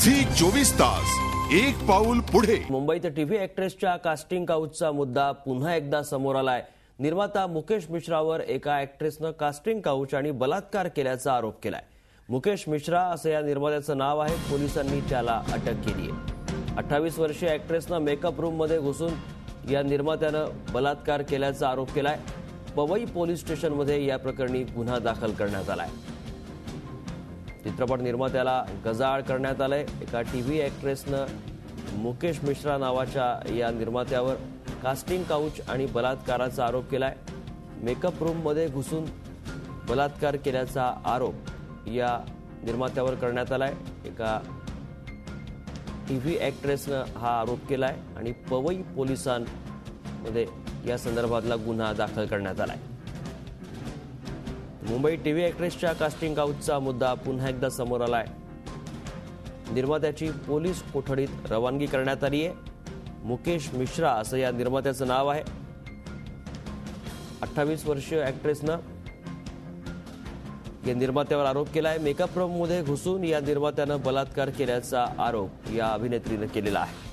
Zee 24 तास एक पाऊल पुढे। मुंबईत टीव्ही ॲक्ट्रेसच्या कास्टिंग काउचचा मुद्दा पुन्हा एकदा समोर आलाय। निर्माता मुकेश मिश्रावर एका ॲक्ट्रेसनं कास्टिंग काउच आणि बलात्कार केल्याचा आरोप केलाय। मुकेश मिश्रा असं या निर्मात्याचं नाव आहे। पोलिसांनी त्याला अटक केली आहे। 28 वर्षीय ॲक्ट्रेसनं मेकअप रूममध्ये घुसून या निर्मात्यानं बलात्कार केल्याचा आरोप केलाय। पवई पोलीस स्टेशनमध्ये या प्रकरणी गुन्हा दाखल करण्यात आलाय। चित्रपट निर्मात्याला गजाआड करण्यात आलंय। एका टीव्ही ॲक्ट्रेसनं मुकेश मिश्रा नावाच्या या निर्मात्यावर कास्टिंग काउच आणि बलात्काराचा आरोप केलाय। मेकअप रूममध्ये घुसून बलात्कार केल्याचा आरोप या निर्मात्यावर करण्यात आलाय। एका टीव्ही ॲक्ट्रेसनं हा आरोप केलाय आणि पवई पोलिसांमध्ये या संदर्भातला गुन्हा दाखल करण्यात आलाय। मुंबई टीव्ही ॲक्ट्रेसच्या कास्टिंग काउचचा मुद्दा पुन्हा एकदा समोर आलाय। निर्मात्याची पोलीस कोठडीत रवानगी करण्यात आली आहे। मुकेश मिश्रा असं या निर्मात्याचं नाव आहे। 28 वर्षीय ॲक्ट्रेसनं या निर्मात्यावर आरोप केलाय। मेकअप रूममध्ये घुसून या निर्मात्यानं बलात्कार केल्याचा आरोप या अभिनेत्रीनं केलेला आहे।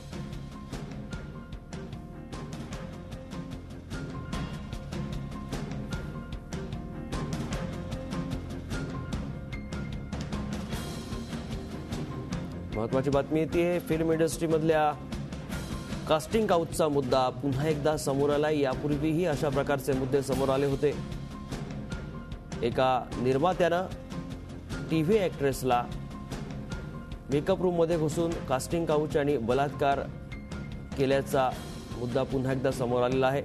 महत्वाची बातमी येते फिल्म इंडस्ट्रीमधल्या कास्टिंग काउचचा मुद्दा पुन्हा एकदा समोर आलाय। यापूर्वीही अशा प्रकारचे मुद्दे समोर आले होते। एका निर्मात्यानं टीव्ही ॲक्ट्रेसला मेकअप रूममध्ये घुसून कास्टिंग काउच आणि बलात्कार केल्याचा मुद्दा पुन्हा एकदा समोर आलेला आहे।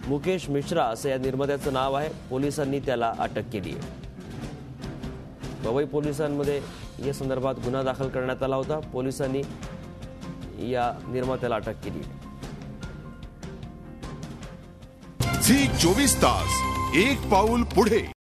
मुकेश मिश्रा असं या निर्मात्याचं नाव आहे। पोलिसांनी त्याला अटक केली आहे। पवई पोलिसांमध्ये या संदर्भात गुन्हा दाखल करण्यात आला होता। पोलिसांनी या निर्मात्याला अटक केली आहे। झी 24 तास एक पाऊल पुढे।